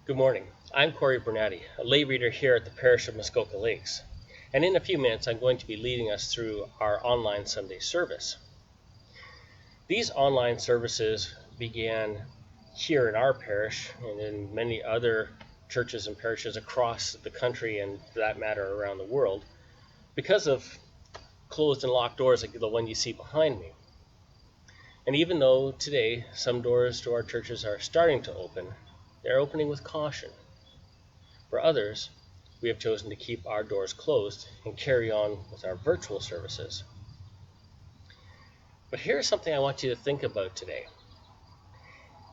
Good morning. I'm Corey Bernatti, a lay reader here at the parish of Muskoka Lakes. And in a few minutes, I'm going to be leading us through our online Sunday service. These online services began here in our parish and in many other churches and parishes across the country and, for that matter, around the world because of closed and locked doors like the one you see behind me. And even though today some doors to our churches are starting to open, they're opening with caution. For others, we have chosen to keep our doors closed and carry on with our virtual services. But here's something I want you to think about today.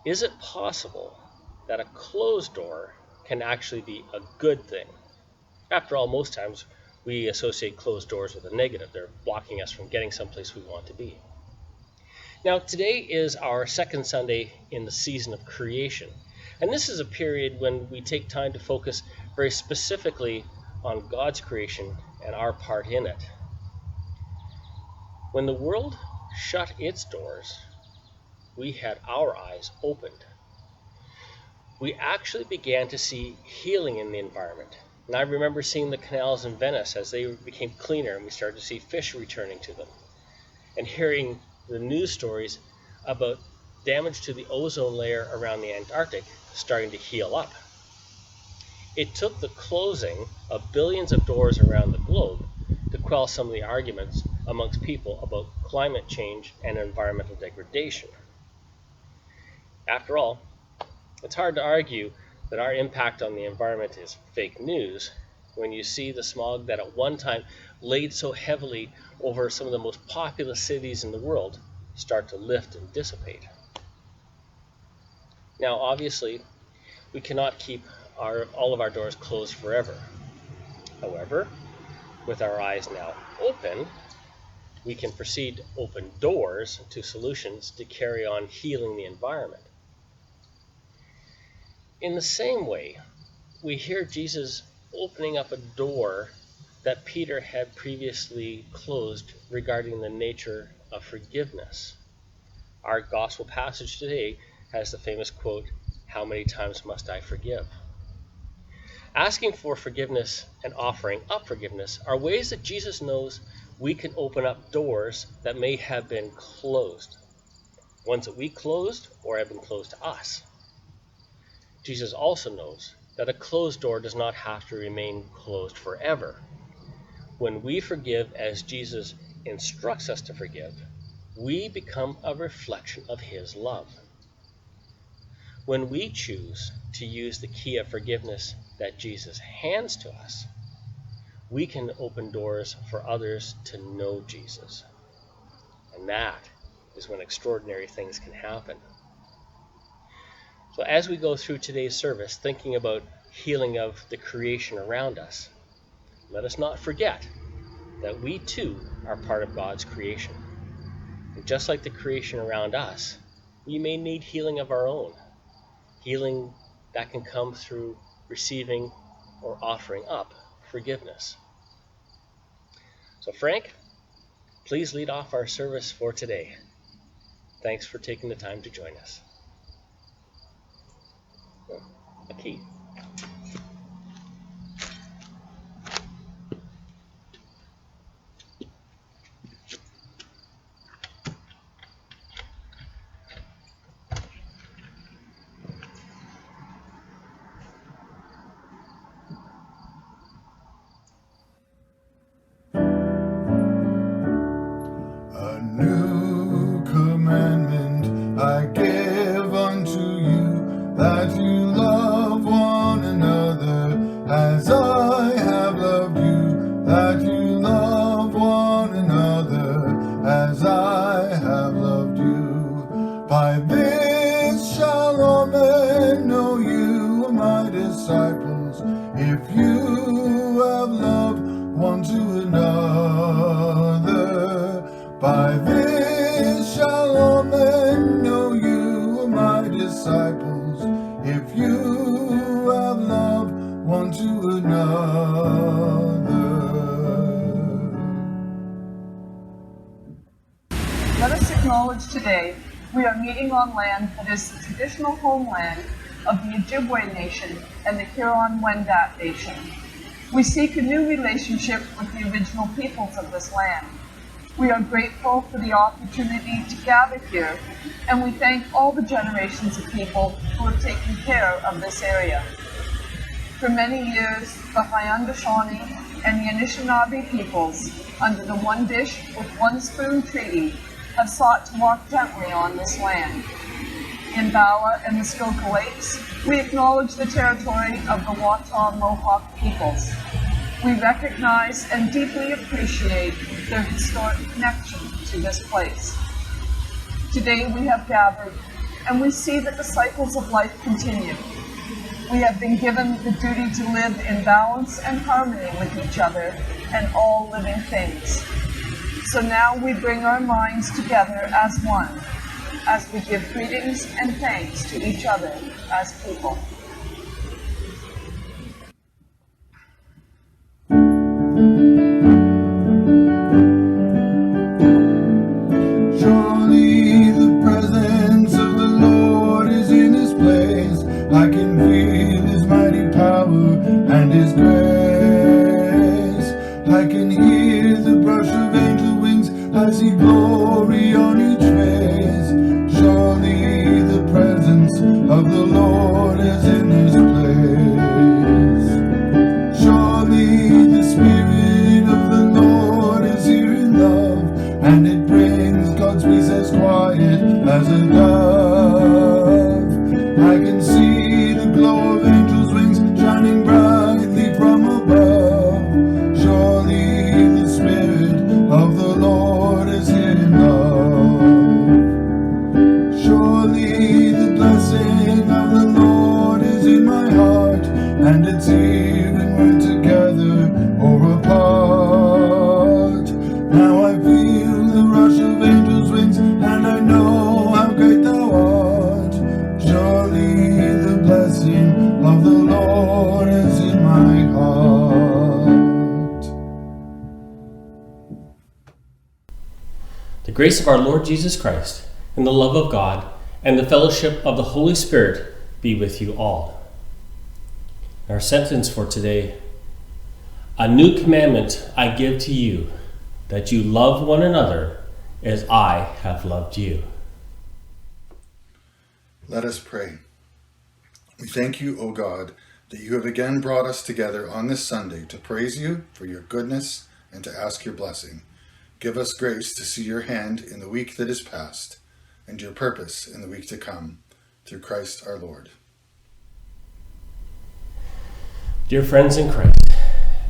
Is it possible that a closed door can actually be a good thing? After all, most times we associate closed doors with a negative. They're blocking us from getting someplace we want to be. Now, today is our second Sunday in the season of creation. And this is a period when we take time to focus very specifically on God's creation and our part in it. When the world shut its doors, we had our eyes opened. We actually began to see healing in the environment. And I remember seeing the canals in Venice as they became cleaner and we started to see fish returning to them. And hearing the news stories about damage to the ozone layer around the Antarctic starting to heal up. It took the closing of billions of doors around the globe to quell some of the arguments amongst people about climate change and environmental degradation. After all, it's hard to argue that our impact on the environment is fake news when you see the smog that at one time laid so heavily over some of the most populous cities in the world start to lift and dissipate. Now, obviously, we cannot keep all of our doors closed forever. However, with our eyes now open, we can proceed to open doors to solutions to carry on healing the environment. In the same way, we hear Jesus opening up a door that Peter had previously closed regarding the nature of forgiveness. Our gospel passage today has the famous quote, "How many times must I forgive?" Asking for forgiveness and offering up forgiveness are ways that Jesus knows we can open up doors that may have been closed, ones that we closed or have been closed to us. Jesus also knows that a closed door does not have to remain closed forever. When we forgive as Jesus instructs us to forgive, we become a reflection of his love. When we choose to use the key of forgiveness that Jesus hands to us, we can open doors for others to know Jesus. And that is when extraordinary things can happen. So as we go through today's service, thinking about healing of the creation around us, let us not forget that we too are part of God's creation. And just like the creation around us, we may need healing of our own. Healing that can come through receiving or offering up forgiveness. So Frank, please lead off our service for today. Thanks for taking the time to join us. A key. A new commandment I give unto you, that you love one another as I have loved you, that you love one another as I have loved you. By this shall all men know you are my disciples, if you have loved one to another. By this shall all men know you are my disciples, if you have loved one to another. Let us acknowledge today we are meeting on land that is the traditional homeland of the Ojibwe Nation and the Huron-Wendat Nation. We seek a new relationship with the original peoples of this land. We are grateful for the opportunity to gather here, and we thank all the generations of people who have taken care of this area. For many years, the Haudenosaunee and the Anishinaabe peoples, under the One Dish with One Spoon Treaty, have sought to walk gently on this land. In Bala and Muskoka Lakes, we acknowledge the territory of the Watauga Mohawk peoples. We recognize and deeply appreciate their historic connection to this place. Today we have gathered, and we see that the cycles of life continue. We have been given the duty to live in balance and harmony with each other and all living things. So now we bring our minds together as one, as we give greetings and thanks to each other as people. Surely the presence of the Lord is in this place. I can feel His mighty power and His grace. I can hear the brush of angel wings. I see glory on each face. Surely the presence of the Lord is in this place. Surely the Spirit of the Lord is here in love, and it brings God's peace as quiet as a dove. I can see the glow of angels' wings shining brightly from above. Surely the Spirit of the Lord is here in love. Surely the blessing of the Lord is in my heart, and it's here when we're together or apart. Now I feel the rush of angels' wings, and I know how great Thou art. Surely the blessing of the Lord is in my heart. The grace of our Lord Jesus Christ, and the love of God, and the fellowship of the Holy Spirit be with you all. Our sentence for today: a new commandment I give to you, that you love one another as I have loved you. Let us pray. We thank you, O God, that you have again brought us together on this Sunday to praise you for your goodness and to ask your blessing. Give us grace to see your hand in the week that is past and your purpose in the week to come, through Christ our Lord. Dear friends in Christ,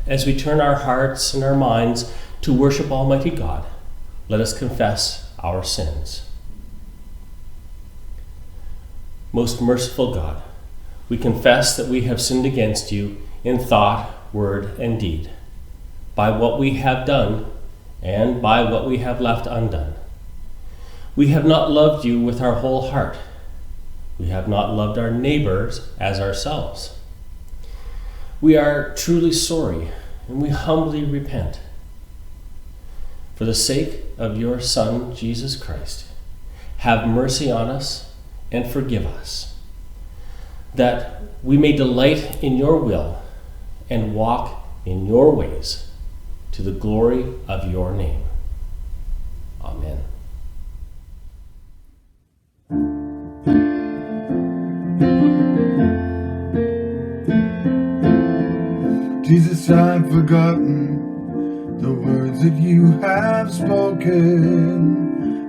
as we turn our hearts and our minds to worship Almighty God, let us confess our sins. Most merciful God, we confess that we have sinned against you in thought, word, and deed, by what we have done and by what we have left undone. We have not loved you with our whole heart. We have not loved our neighbors as ourselves. We are truly sorry, and we humbly repent. For the sake of your Son, Jesus Christ, have mercy on us and forgive us, that we may delight in your will and walk in your ways, to the glory of your name. Amen. Jesus, I've forgotten the words that you have spoken.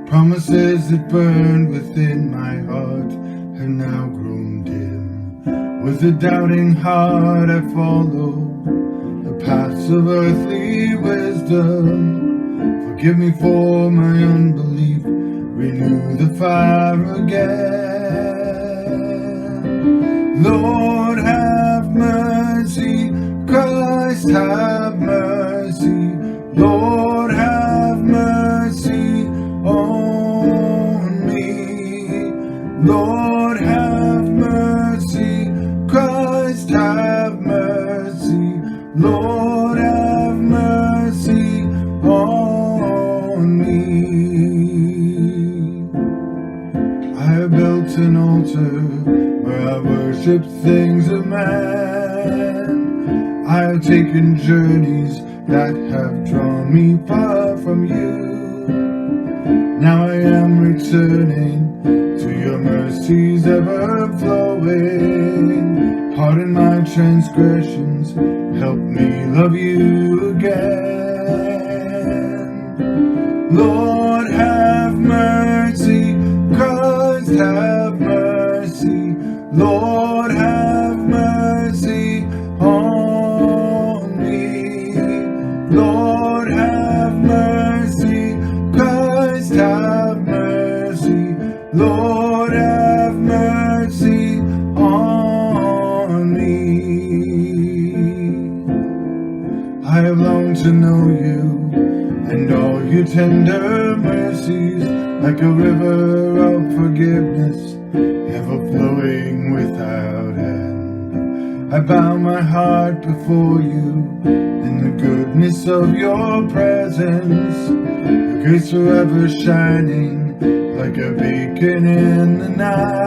Promises that burned within my heart have now grown dim. With a doubting heart I follow the paths of earthly wisdom. Forgive me for my unbelief, renew the fire again. Lord, have mercy. Christ, have mercy. Lord, have mercy on me. Lord, have mercy. Christ, have mercy. Lord, have mercy on me. I have built an altar where I worship worship things of man. I have taken journeys that have drawn me far from you. Now I am returning to your mercies ever flowing. Pardon my transgressions, help me love you again. Lord, have mercy, Christ, have mercy. Lord, have mercy on me. Lord, have mercy, Christ, have mercy. Lord, have mercy on me. I have longed to know you and all your tender mercies, like a river of forgiveness, ever flowing without end. I bow my heart before you in the goodness of your presence, your grace forever shining like a beacon in the night.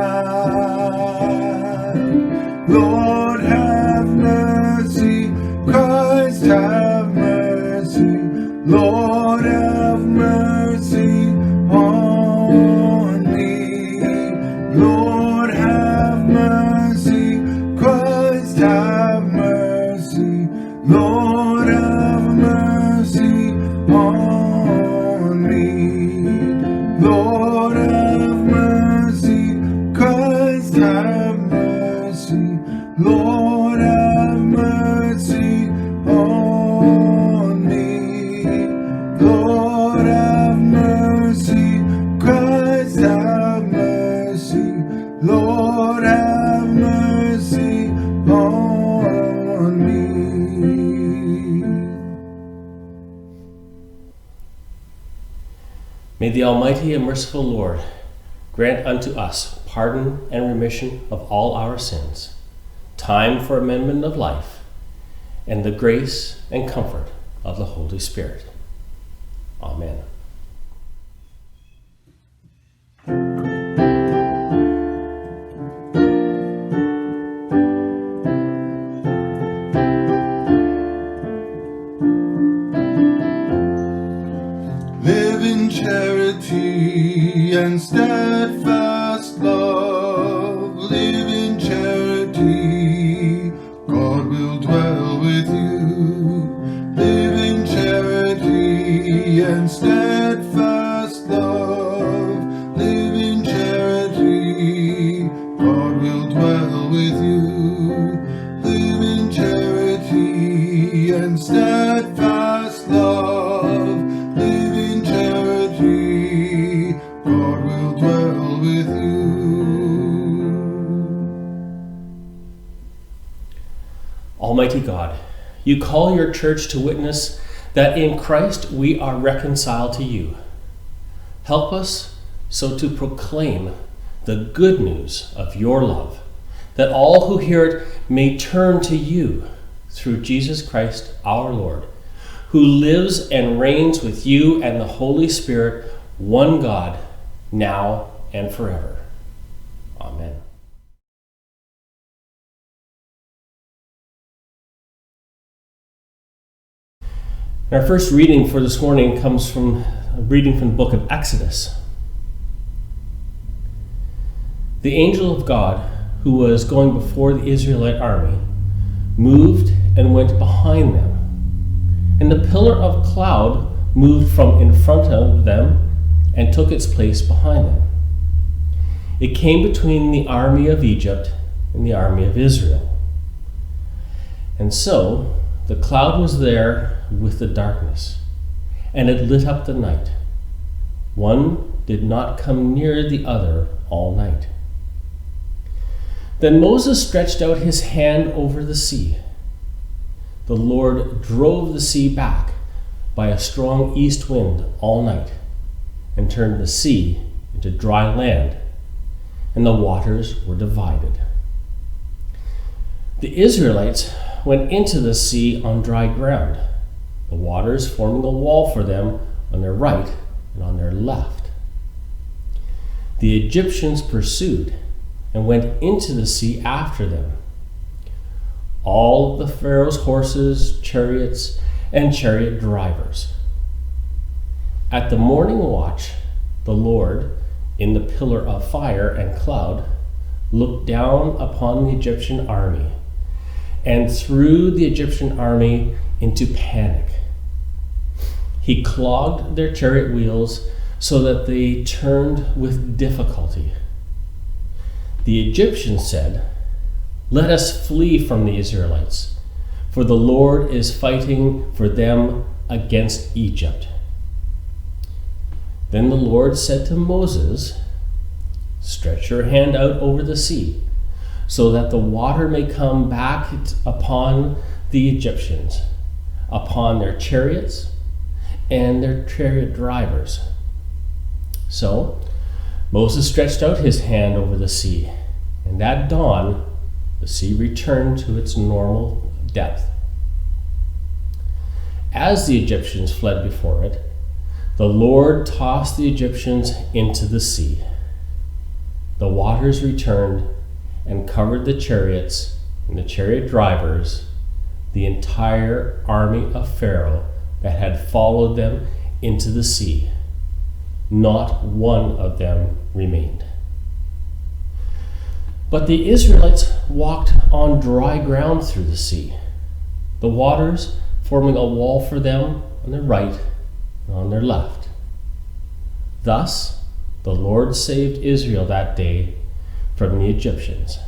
Lord, have mercy, Christ, have mercy. Lord, have mercy on me. Lord, have mercy, Christ, have mercy. Lord, have mercy on me. Lord, have mercy, Christ, have mercy. Lord, have mercy on me. Lord, have mercy, Christ, have mercy. Lord, have mercy on me. May the Almighty and merciful Lord grant unto us pardon and remission of all our sins, time for amendment of life, and the grace and comfort of the Holy Spirit. Amen. Live in charity and steadfast love. Live in charity, God will dwell with you. Live in charity and steadfast love. Live in charity, God will dwell with you. Live in charity and steadfast love. Live in charity, God will dwell with you. Almighty God, you call your church to witness that in Christ we are reconciled to you. Help us so to proclaim the good news of your love, that all who hear it may turn to you through Jesus Christ our Lord, who lives and reigns with you and the Holy Spirit, one God, now and forever. Amen. Our first reading for this morning comes from a reading from the book of Exodus. The angel of God, who was going before the Israelite army, moved and went behind them. And the pillar of cloud moved from in front of them and took its place behind them. It came between the army of Egypt and the army of Israel. And so the cloud was there with the darkness, and it lit up the night. One did not come near the other all night. Then Moses stretched out his hand over the sea. The Lord drove the sea back by a strong east wind all night, and turned the sea into dry land, and the waters were divided. The Israelites went into the sea on dry ground, the waters forming a wall for them on their right and on their left. The Egyptians pursued, and went into the sea after them. All of the Pharaoh's horses, chariots, and chariot drivers. At the morning watch, the Lord, in the pillar of fire and cloud, looked down upon the Egyptian army and threw the Egyptian army into panic. He clogged their chariot wheels so that they turned with difficulty. The Egyptians said, "Let us flee from the Israelites, for the Lord is fighting for them against Egypt." Then the Lord said to Moses, "Stretch your hand out over the sea, so that the water may come back upon the Egyptians, upon their chariots and their chariot drivers." So Moses stretched out his hand over the sea, and at dawn the sea returned to its normal depth. As the Egyptians fled before it, the Lord tossed the Egyptians into the sea. The waters returned and covered the chariots and the chariot drivers, the entire army of Pharaoh that had followed them into the sea. Not one of them remained. But the Israelites walked on dry ground through the sea, the waters forming a wall for them on their right and on their left. Thus, the Lord saved Israel that day from the Egyptians.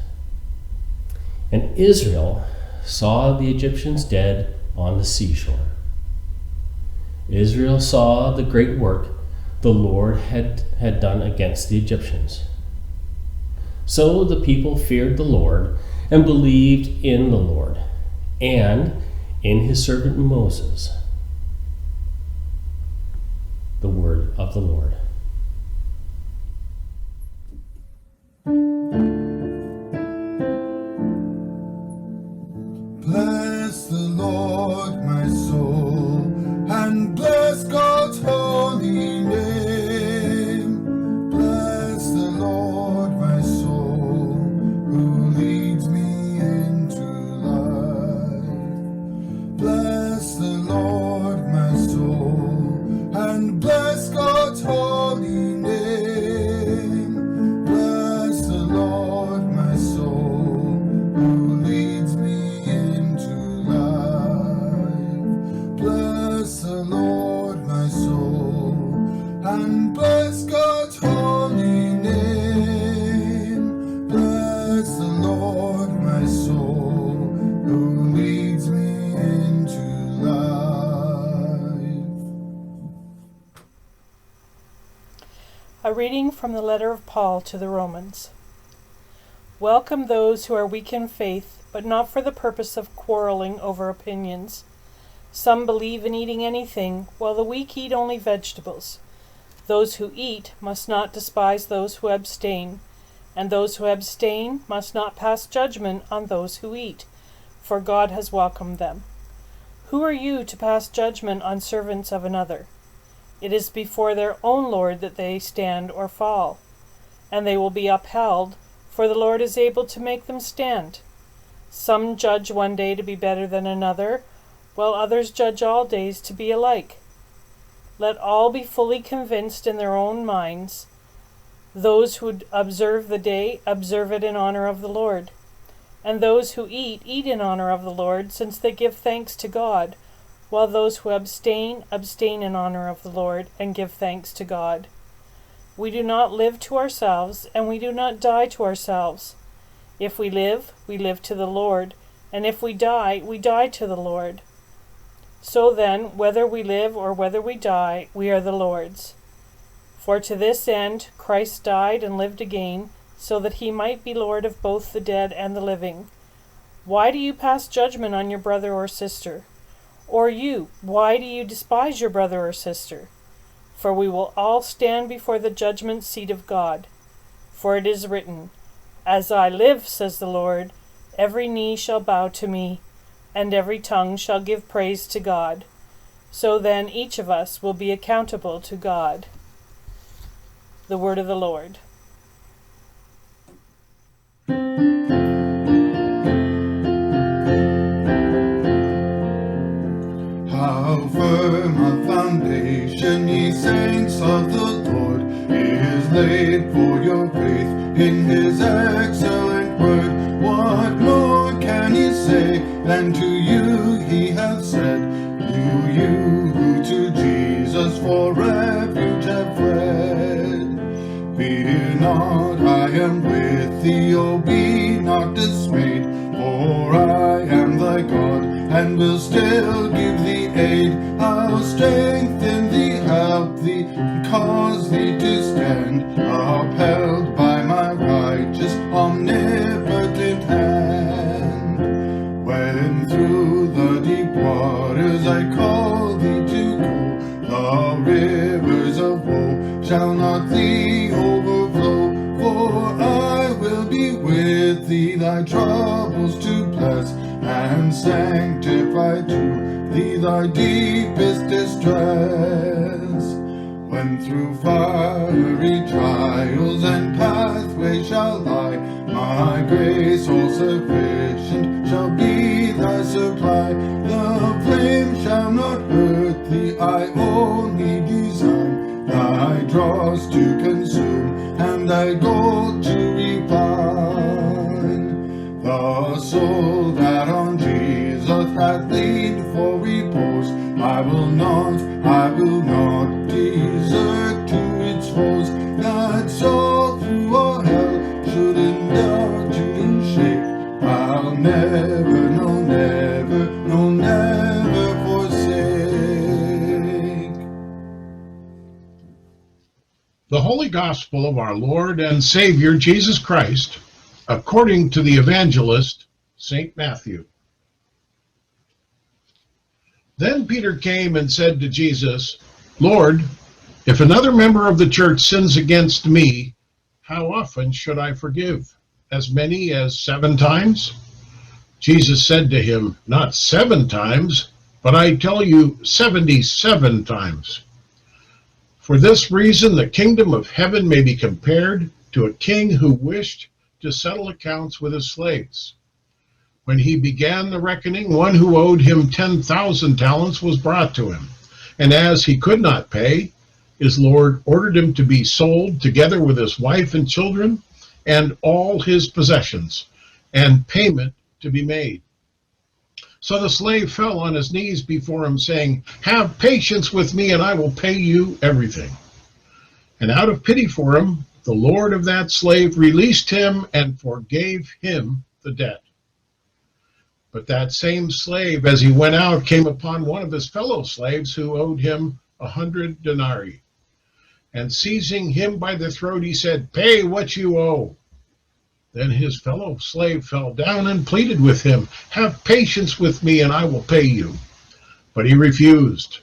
And Israel saw the Egyptians dead on the seashore. Israel saw the great work the Lord had done against the Egyptians. So the people feared the Lord and believed in the Lord and in his servant Moses. The word of the Lord. Bless the Lord, my soul, and bless God's holy name. Bless the Lord, my soul, who leads me into life. Bless the Lord, my soul, and bless God's holy name. Bless the Lord, my soul, who leads me into life. Bless the Lord, my soul, and bless God's holy name. Bless the Lord, my soul, who leads me into life. A reading from the letter of Paul to the Romans. Welcome those who are weak in faith, but not for the purpose of quarreling over opinions. Some believe in eating anything, while the weak eat only vegetables. Those who eat must not despise those who abstain, and those who abstain must not pass judgment on those who eat, for God has welcomed them. Who are you to pass judgment on servants of another? It is before their own Lord that they stand or fall, and they will be upheld, for the Lord is able to make them stand. Some judge one day to be better than another, while others judge all days to be alike. Let all be fully convinced in their own minds. Those who observe the day, observe it in honor of the Lord. And those who eat, eat in honor of the Lord, since they give thanks to God, while those who abstain, abstain in honor of the Lord, and give thanks to God. We do not live to ourselves, and we do not die to ourselves. If we live to the Lord, and if we die to the Lord. So then, whether we live or whether we die, we are the Lord's. For to this end Christ died and lived again, so that he might be Lord of both the dead and the living. Why do you pass judgment on your brother or sister? Or you, why do you despise your brother or sister? For we will all stand before the judgment seat of God. For it is written, "As I live, says the Lord, every knee shall bow to me, and every tongue shall give praise to God." So then each of us will be accountable to God. The word of the Lord. salvation, ye saints of the Lord, is laid for your faith in his excellent word. What more can ye say than to you he hath said? You who to Jesus for refuge have fled. Fear not, I am with thee, oh be not dismayed, for I am thy God, and will still give thee aid. I'll strengthen thee, help thee, and cause thee to stand, upheld by my righteous, omnipotent hand. When through the deep waters I call thee to go, the rivers of woe shall not thee overflow. For I will be with thee, thy troubles to bless, and sanctify to thee thy deepest distress. When through fiery trials and pathways shall lie, my grace all sufficient shall be thy supply. The flame shall not hurt thee, I only design thy dross to consume, and thy gold to refine. The soul that on Jesus hath leaned for repose, I will not desert to its foes. That soul through all hell should endure to shake, I'll never, no never, no never forsake. The Holy Gospel of our Lord and Savior Jesus Christ, according to the evangelist St. Matthew. Then Peter came and said to Jesus, Lord, if another member of the church sins against me, how often should I forgive? As many as 7 times? Jesus said to him, not 7 times, but I tell you 77 times. For this reason, the kingdom of heaven may be compared to a king who wished to settle accounts with his slaves. When he began the reckoning, one who owed him 10,000 talents was brought to him. And as he could not pay, his Lord ordered him to be sold together with his wife and children and all his possessions, and payment to be made. So the slave fell on his knees before him, saying, have patience with me, and I will pay you everything. And out of pity for him, the Lord of that slave released him and forgave him the debt. But that same slave, as he went out, came upon one of his fellow slaves who owed him 100 denarii. And seizing him by the throat, he said, pay what you owe. Then his fellow slave fell down and pleaded with him, have patience with me, and I will pay you. But he refused.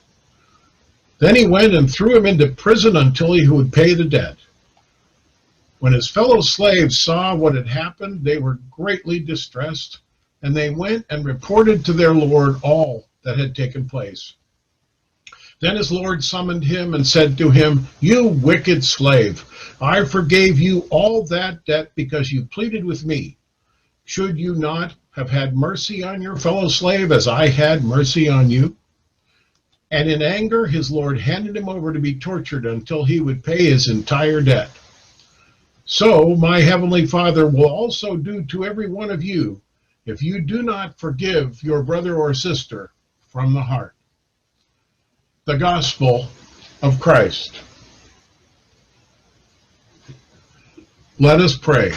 Then he went and threw him into prison until he would pay the debt. When his fellow slaves saw what had happened, they were greatly distressed, and they went and reported to their Lord all that had taken place. Then his Lord summoned him and said to him, you wicked slave, I forgave you all that debt because you pleaded with me. Should you not have had mercy on your fellow slave as I had mercy on you? And in anger, his Lord handed him over to be tortured until he would pay his entire debt. So my heavenly Father will also do to every one of you if you do not forgive your brother or sister from the heart. The Gospel of Christ. Let us pray.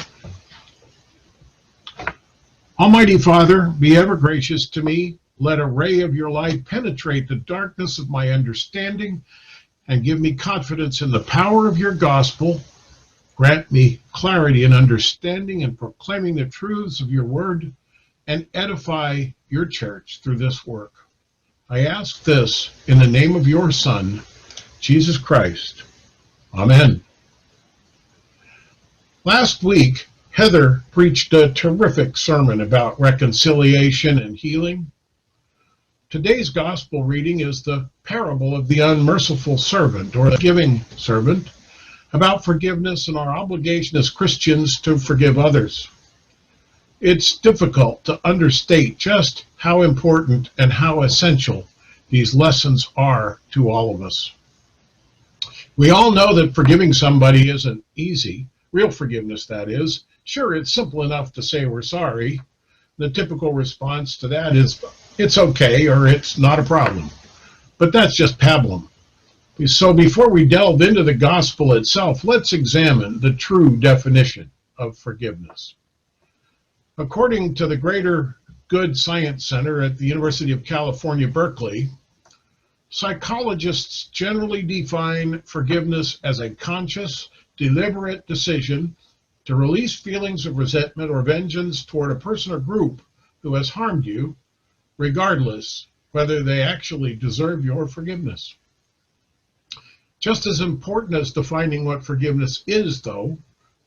Almighty Father, be ever gracious to me. Let a ray of your light penetrate the darkness of my understanding and give me confidence in the power of your gospel. Grant me clarity and understanding in proclaiming the truths of your word, and edify your church through this work. I ask this in the name of your Son, Jesus Christ. Amen. Last week, Heather preached a terrific sermon about reconciliation and healing. Today's gospel reading is the parable of the unmerciful servant, or the giving servant, about forgiveness and our obligation as Christians to forgive others. It's difficult to understate just how important and how essential these lessons are to all of us. We all know that forgiving somebody isn't easy. Real forgiveness, that is. Sure, it's simple enough to say we're sorry. The typical response to that is, it's okay, or it's not a problem. But that's just pablum. So before we delve into the gospel itself, let's examine the true definition of forgiveness. According to the Greater Good Science Center at the University of California, Berkeley, psychologists generally define forgiveness as a conscious, deliberate decision to release feelings of resentment or vengeance toward a person or group who has harmed you, regardless whether they actually deserve your forgiveness. Just as important as defining what forgiveness is, though,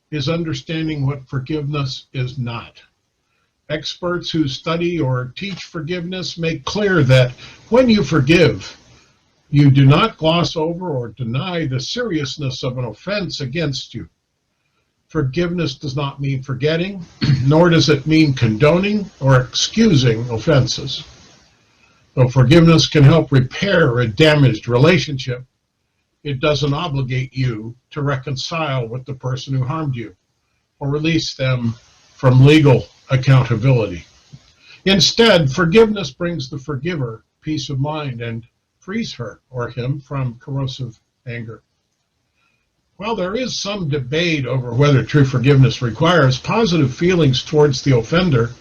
is understanding what forgiveness is not. Experts who study or teach forgiveness make clear that when you forgive, you do not gloss over or deny the seriousness of an offense against you. Forgiveness does not mean forgetting, nor does it mean condoning or excusing offenses. Though forgiveness can help repair a damaged relationship, it doesn't obligate you to reconcile with the person who harmed you or release them from legal accountability. Instead, forgiveness brings the forgiver peace of mind and frees her or him from corrosive anger. While there is some debate over whether true forgiveness requires positive feelings towards the offender,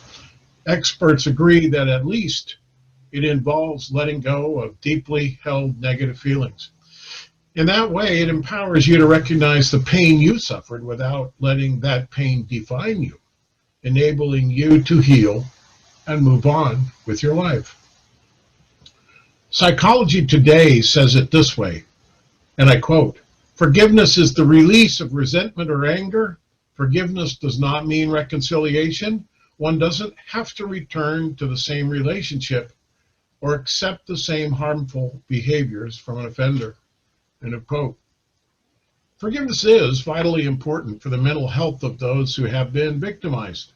experts agree that at least it involves letting go of deeply held negative feelings. In that way, it empowers you to recognize the pain you suffered without letting that pain define you, enabling you to heal and move on with your life. Psychology Today says it this way, and I quote, "Forgiveness is the release of resentment or anger. Forgiveness does not mean reconciliation. One doesn't have to return to the same relationship or accept the same harmful behaviors from an offender." End of quote. Forgiveness is vitally important for the mental health of those who have been victimized.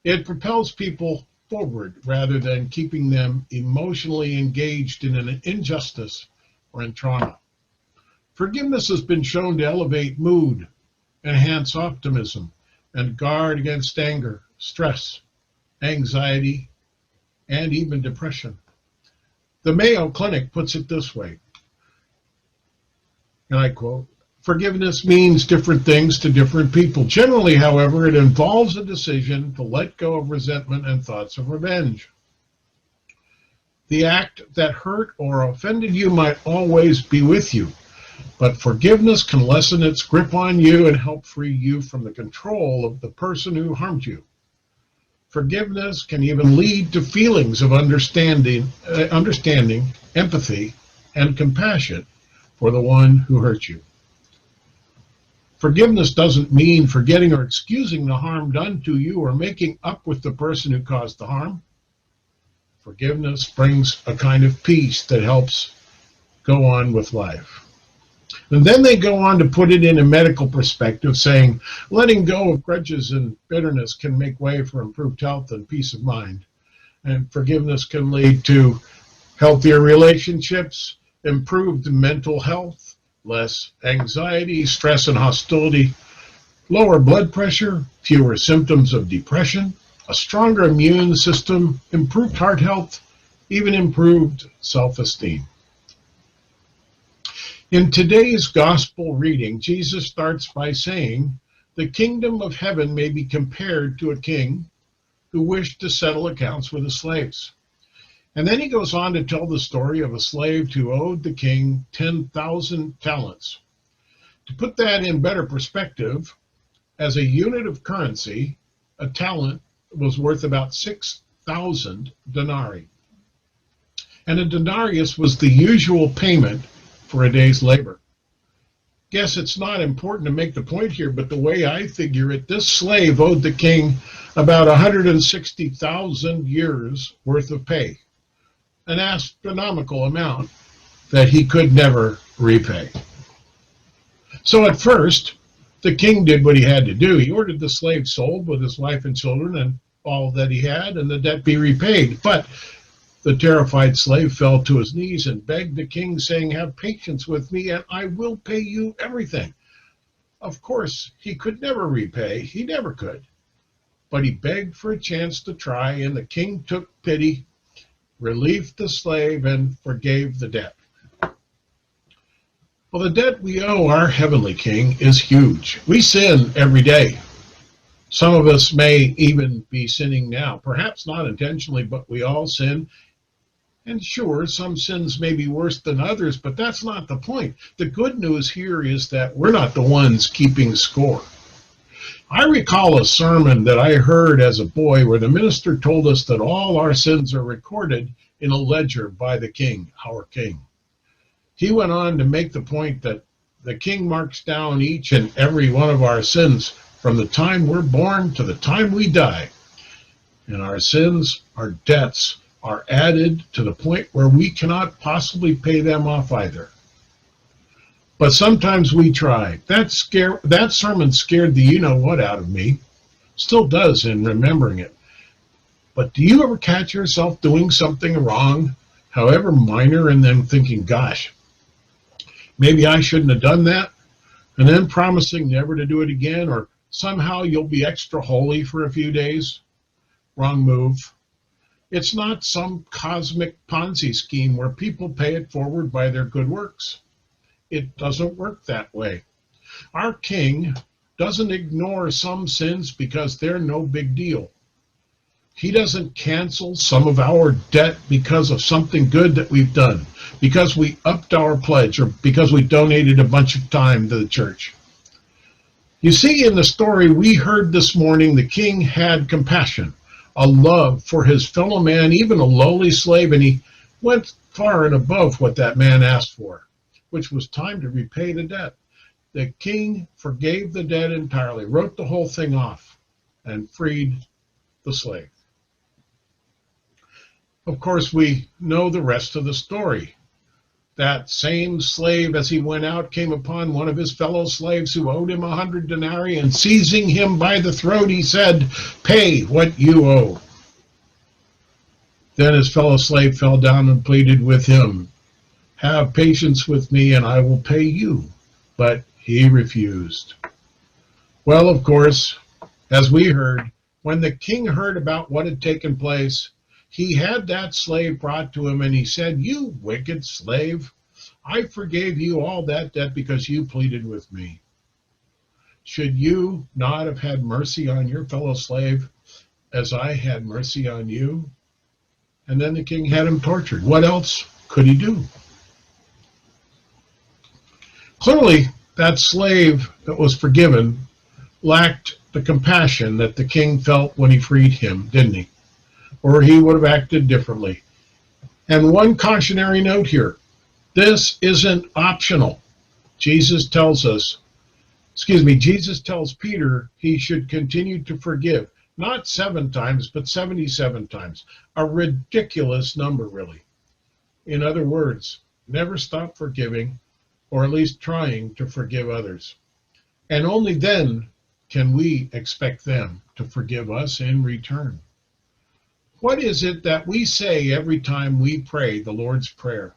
It propels people forward rather than keeping them emotionally engaged in an injustice or in trauma. Forgiveness has been shown to elevate mood, enhance optimism, and guard against anger, stress, anxiety, and even depression. The Mayo Clinic puts it this way, and I quote, "Forgiveness means different things to different people. Generally, however, it involves a decision to let go of resentment and thoughts of revenge. The act that hurt or offended you might always be with you, but forgiveness can lessen its grip on you and help free you from the control of the person who harmed you. Forgiveness can even lead to feelings of understanding, empathy, and compassion for the one who hurt you. Forgiveness doesn't mean forgetting or excusing the harm done to you or making up with the person who caused the harm. Forgiveness brings a kind of peace that helps go on with life." And then they go on to put it in a medical perspective, saying, letting go of grudges and bitterness can make way for improved health and peace of mind. And forgiveness can lead to healthier relationships, improved mental health, less anxiety, stress, and hostility, lower blood pressure, fewer symptoms of depression, a stronger immune system, improved heart health, even improved self-esteem. In today's gospel reading, Jesus starts by saying, "The kingdom of heaven may be compared to a king who wished to settle accounts with his slaves." And then he goes on to tell the story of a slave who owed the king 10,000 talents. To put that in better perspective, as a unit of currency, a talent was worth about 6,000 denarii. And a denarius was the usual payment for a day's labor. Guess it's not important to make the point here, but the way I figure it, this slave owed the king about 160,000 years worth of pay, an astronomical amount that he could never repay. So at first, the king did what he had to do. He ordered the slave sold with his wife and children and all that he had, and the debt be repaid. But The terrified slave fell to his knees and begged the king, saying, "Have patience with me, and I will pay you everything." Of course, he could never repay. He never could. But he begged for a chance to try, and the king took pity, relieved the slave, and forgave the debt. Well, the debt we owe our heavenly King is huge. We sin every day. Some of us may even be sinning now, perhaps not intentionally, but we all sin. And sure, some sins may be worse than others, but that's not the point. The good news here is that we're not the ones keeping score. I recall a sermon that I heard as a boy where the minister told us that all our sins are recorded in a ledger by the King, our King. He went on to make the point that the King marks down each and every one of our sins from the time we're born to the time we die. And our sins, our debts, are added to the point where we cannot possibly pay them off either. But sometimes we try. That sermon scared the you-know-what out of me. Still does in remembering it. But do you ever catch yourself doing something wrong, however minor, and then thinking, gosh, maybe I shouldn't have done that, and then promising never to do it again, or somehow you'll be extra holy for a few days? Wrong move. It's not some cosmic Ponzi scheme where people pay it forward by their good works. It doesn't work that way. Our King doesn't ignore some sins because they're no big deal. He doesn't cancel some of our debt because of something good that we've done, because we upped our pledge, or because we donated a bunch of time to the church. You see, in the story we heard this morning, the king had compassion, a love for his fellow man, even a lowly slave, and he went far and above what that man asked for, which was time to repay the debt. The king forgave the debt entirely, wrote the whole thing off, and freed the slave. Of course, we know the rest of the story. That same slave, as he went out, came upon one of his fellow slaves who owed him 100 denarii, and seizing him by the throat, he said, "Pay what you owe." Then his fellow slave fell down and pleaded with him, "Have patience with me, and I will pay you." But he refused. Well, of course, as we heard, when the king heard about what had taken place, he had that slave brought to him, and he said, "You wicked slave, I forgave you all that debt because you pleaded with me. Should you not have had mercy on your fellow slave as I had mercy on you?" And then the king had him tortured. What else could he do? Clearly, that slave that was forgiven lacked the compassion that the king felt when he freed him, didn't he? Or he would have acted differently. And one cautionary note here. This isn't optional. Jesus tells Peter he should continue to forgive. Not 7 times, but 77 times. A ridiculous number, really. In other words, never stop forgiving, or at least trying to forgive others. And only then can we expect them to forgive us in return. What is it that we say every time we pray the Lord's Prayer?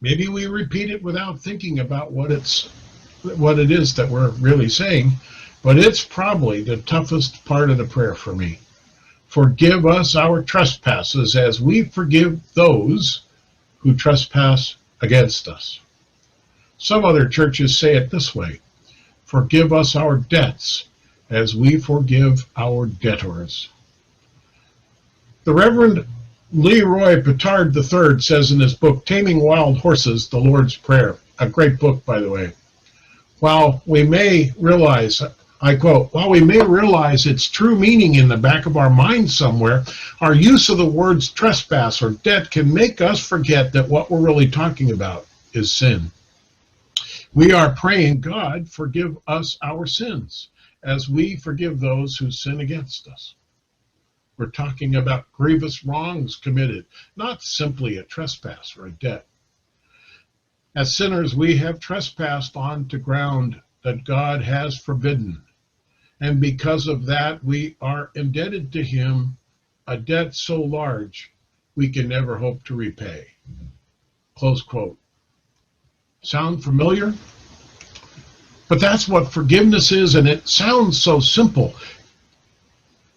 Maybe we repeat it without thinking about what it is that we're really saying, but it's probably the toughest part of the prayer for me. Forgive us our trespasses as we forgive those who trespass against us. Some other churches say it this way: forgive us our debts as we forgive our debtors. The Reverend Leroy Petard III says in his book, Taming Wild Horses, The Lord's Prayer, a great book, by the way, while we may realize, I quote, "While we may realize its true meaning in the back of our minds somewhere, our use of the words trespass or debt can make us forget that what we're really talking about is sin. We are praying, God, forgive us our sins as we forgive those who sin against us. We're talking about grievous wrongs committed, not simply a trespass or a debt. As sinners, we have trespassed onto ground that God has forbidden, and because of that, we are indebted to Him a debt so large we can never hope to repay. Close quote. Sound familiar? But that's what forgiveness is, and it sounds so simple,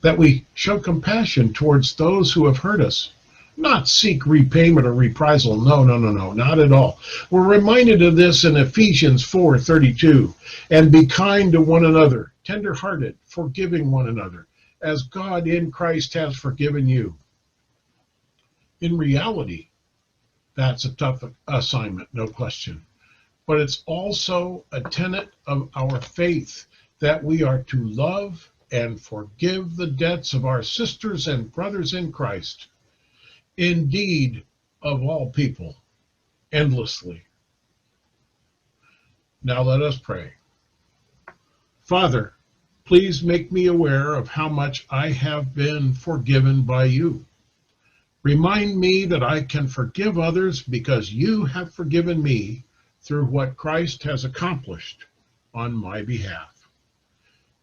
that we show compassion towards those who have hurt us. Not seek repayment or reprisal. No, not at all. We're reminded of this in Ephesians 4:32. And be kind to one another, tender-hearted, forgiving one another, as God in Christ has forgiven you. In reality, that's a tough assignment, no question. But it's also a tenet of our faith that we are to love and forgive the debts of our sisters and brothers in Christ. Indeed, of all people, endlessly. Now let us pray. Father, please make me aware of how much I have been forgiven by you. Remind me that I can forgive others because you have forgiven me through what Christ has accomplished on my behalf.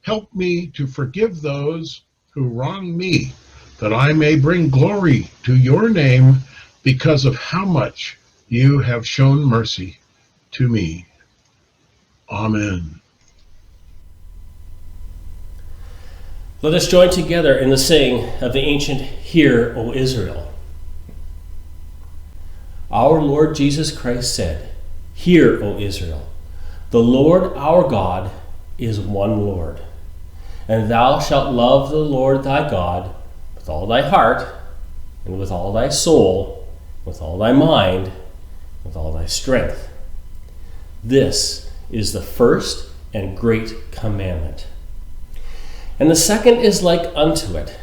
Help me to forgive those who wrong me, that I may bring glory to your name because of how much you have shown mercy to me. Amen. Let us join together in the saying of the ancient Hear, O Israel. Our Lord Jesus Christ said, Hear, O Israel, the Lord our God is one Lord, and thou shalt love the Lord thy God with all thy heart, and with all thy soul, with all thy mind, with all thy strength. This is the first and great commandment. And the second is like unto it,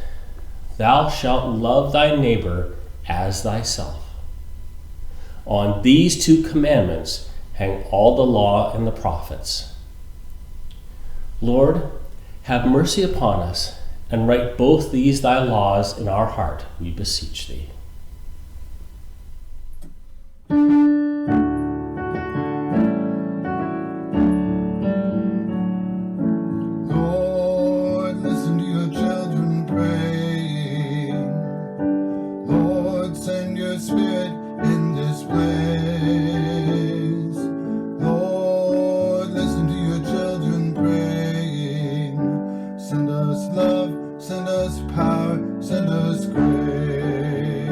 thou shalt love thy neighbor as thyself. On these two commandments hang all the law and the prophets. Lord, have mercy upon us, and write both these thy laws in our heart, we beseech thee. Lord, listen to your children praying. Lord, send your spirit in this place. Lord, listen to your children praying. Send us love, send us power, send us grace.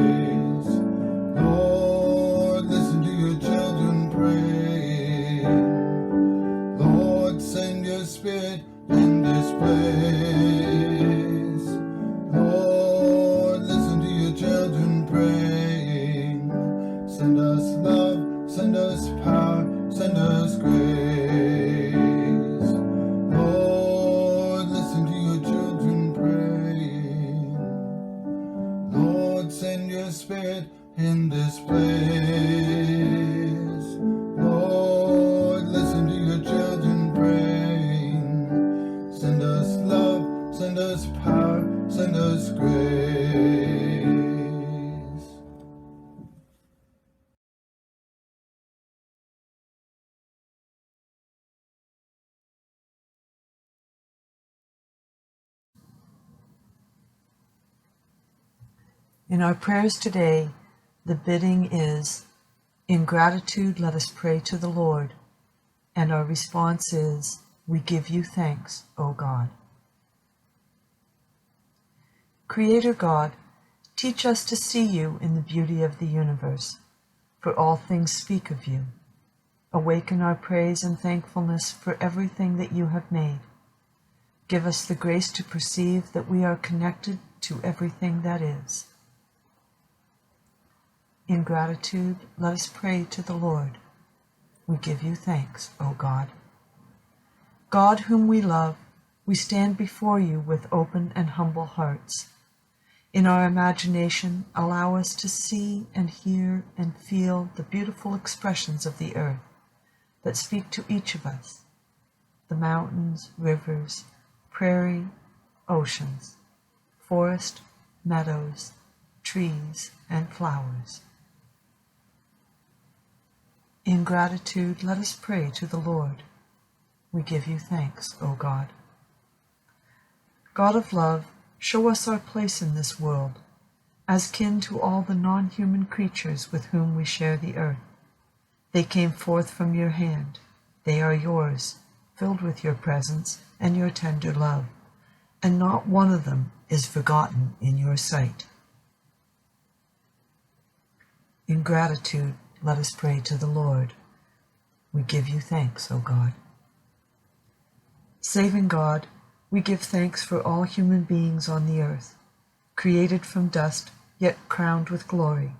Lord, listen to your children praying. Lord, send your spirit in this place. Lord, listen to your children praying. Send us love, send us power, send us grace. Lord, listen to your children praying. Lord, send your spirit in this place. Lord, listen to your children praying. Send us love, send us power, send us grace. In our prayers today, the bidding is, in gratitude, let us pray to the Lord. And our response is, we give you thanks, O God. Creator God, teach us to see you in the beauty of the universe, for all things speak of you. Awaken our praise and thankfulness for everything that you have made. Give us the grace to perceive that we are connected to everything that is. In gratitude, let us pray to the Lord. We give you thanks, O God. God whom we love, we stand before you with open and humble hearts. In our imagination, allow us to see and hear and feel the beautiful expressions of the earth that speak to each of us, the mountains, rivers, prairie, oceans, forest, meadows, trees, and flowers. In gratitude, let us pray to the Lord. We give you thanks, O God. God of love, show us our place in this world, as kin to all the non-human creatures with whom we share the earth. They came forth from your hand. They are yours, filled with your presence and your tender love, and not one of them is forgotten in your sight. In gratitude, let us pray to the Lord. We give you thanks, O God. Saving God, we give thanks for all human beings on the earth, created from dust, yet crowned with glory,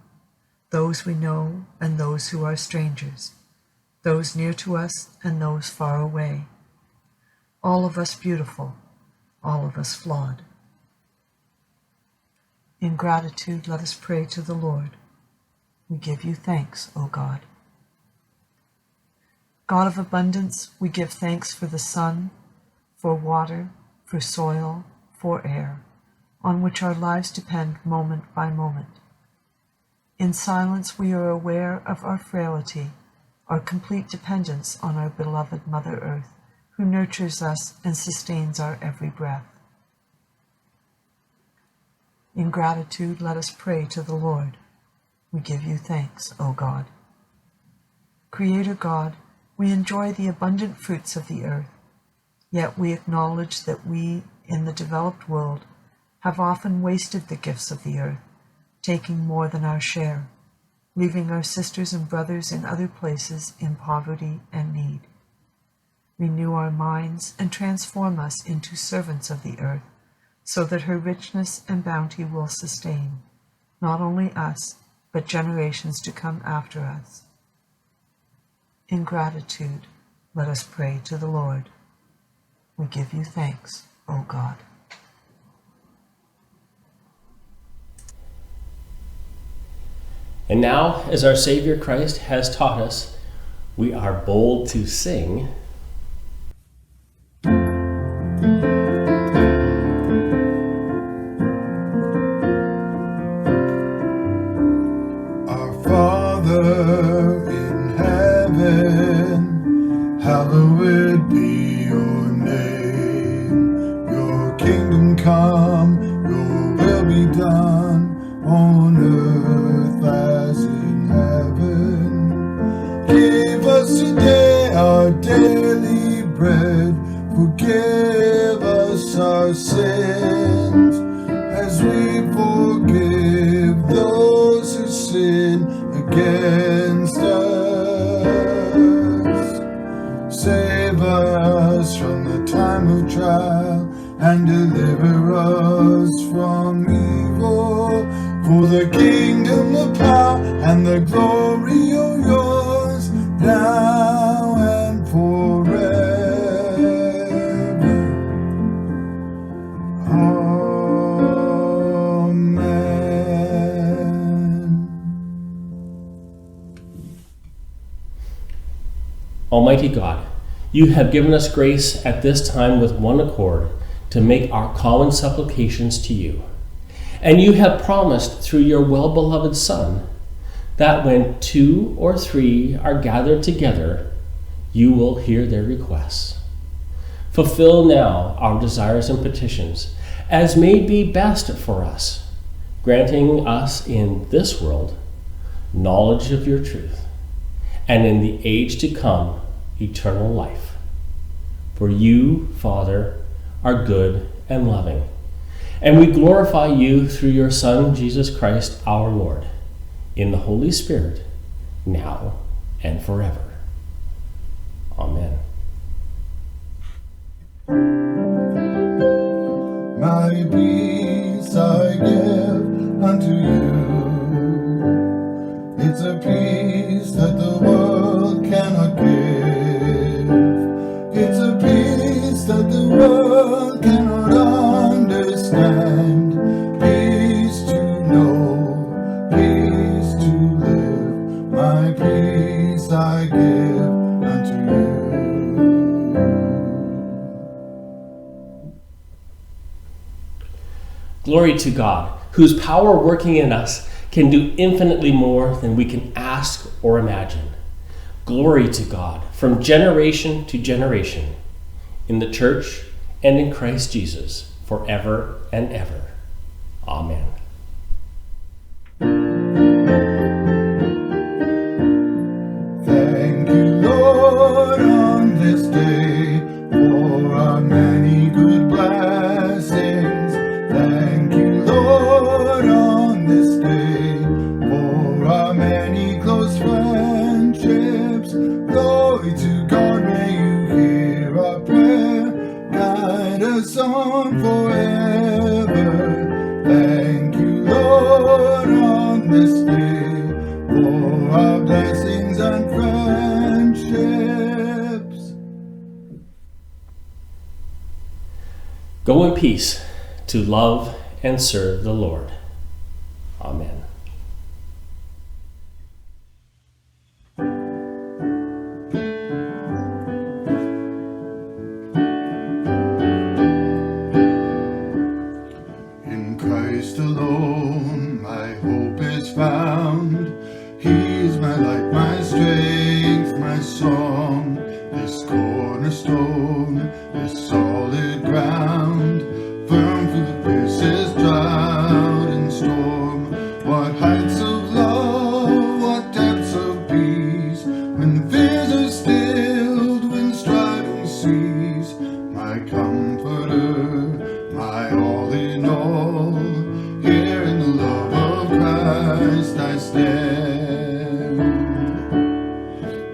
those we know and those who are strangers, those near to us and those far away, all of us beautiful, all of us flawed. In gratitude, let us pray to the Lord. We give you thanks, O God. God of abundance, we give thanks for the sun, for water, for soil, for air, on which our lives depend moment by moment. In silence, we are aware of our frailty, our complete dependence on our beloved Mother Earth, who nurtures us and sustains our every breath. In gratitude, let us pray to the Lord. We give you thanks, O God. Creator God, we enjoy the abundant fruits of the earth, yet we acknowledge that we, in the developed world, have often wasted the gifts of the earth, taking more than our share, leaving our sisters and brothers in other places in poverty and need. Renew our minds and transform us into servants of the earth, so that her richness and bounty will sustain, not only us, but generations to come after us. In gratitude, let us pray to the Lord. We give you thanks, O God. And now, as our Savior Christ has taught us, we are bold to sing. Our Father in heaven, hallowed be your name. Your kingdom come, your will be done, on earth as in heaven. Give us today our daily bread. Forgive us our sins, as we forgive those who sin against us. Save us from the time of trial, and deliver us from evil. For the kingdom, the power, and the glory are yours, now and forever. Almighty God, you have given us grace at this time with one accord to make our common supplications to you. And you have promised through your well-beloved Son that when 2 or 3 are gathered together, you will hear their requests. Fulfill now our desires and petitions as may be best for us, granting us in this world knowledge of your truth, and in the age to come eternal life. For you, Father, are good and loving, and we glorify you through your Son, Jesus Christ, our Lord, in the Holy Spirit, now and forever. Amen. My peace I give unto you. It's a peace that the world cannot give. It's a peace that the world cannot understand. Peace to know, peace to live. My peace I give unto you. Glory to God, whose power working in us can do infinitely more than we can ask or imagine. Glory to God from generation to generation, in the church and in Christ Jesus, forever and ever. Amen. Thank you, Lord, on this day for our many good blessings. Thank you, Lord, on this day for our many close friendships. Glory to God, may you hear our prayer, guide us on forever. Thank you, Lord, on this day for our blessings and friendships. Go in peace to love and serve the Lord. Amen. In Christ alone my hope is found. He is my light, my strength, my song. This cornerstone, this solid ground, firm through the fiercest drought and storm. What heights of love, what depths of peace, when fears are stilled, when striving cease. My comforter, my all in all, here in the love of Christ I stand.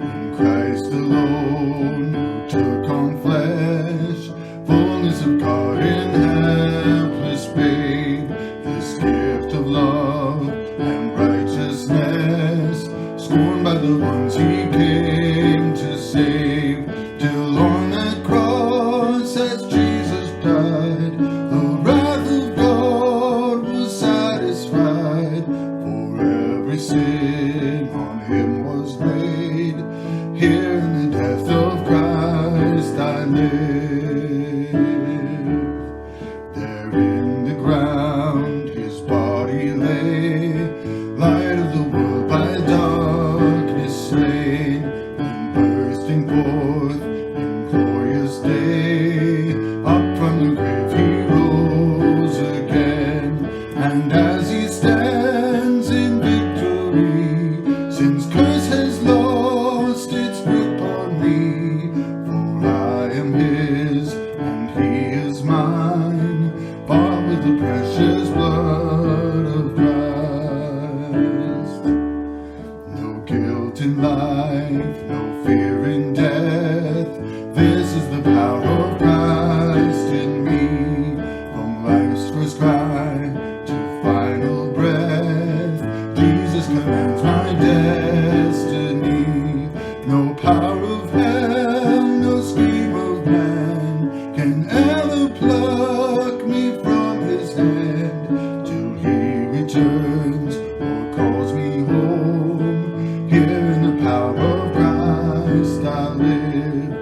In Christ alone, who took on flesh, fullness of God in helpless babe, this gift of love and righteousness, scorned by the ones he came to save, till on that cross as Jesus died, the wrath of God was satisfied, for every sin on him was laid. Here in the death of Christ I live. There in the ground his body lay, light of the world by darkness slain, then bursting forth in glorious day, up from the grave he rose again. And as he stands in victory, sin's curse has lost its grip on me, for I am his and he is mine, bought with the precious blood of Christ. No guilt in life, no fear in death, this is the power of Christ in me. From life's first cry to final breath, Jesus commands my destiny. No power of hell, no scheme of man can ever pluck me from his hand, till he returns or calls me home. Here in the power of Christ I live,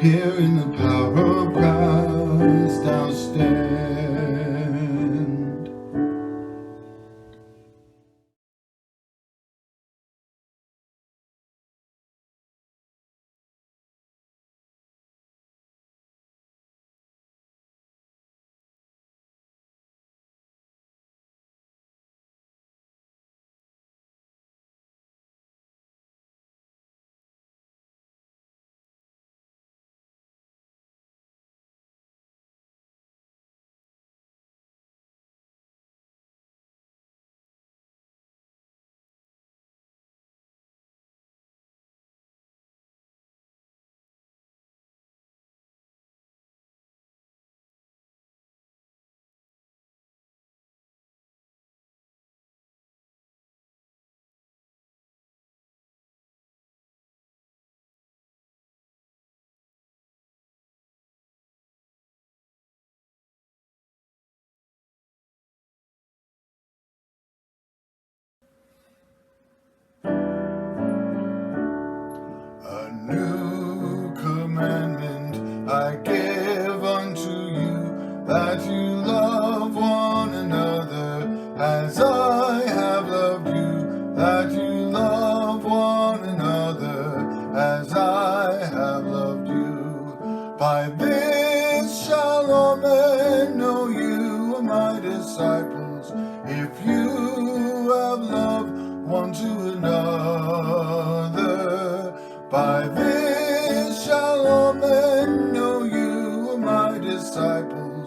here in the power of Christ I'll stand. A new commandment I give unto you, that you love one another as I have loved you, that you love one another as I have loved you. By this shall all men know disciples. If you have love one to another, by this shall all men know you are my disciples.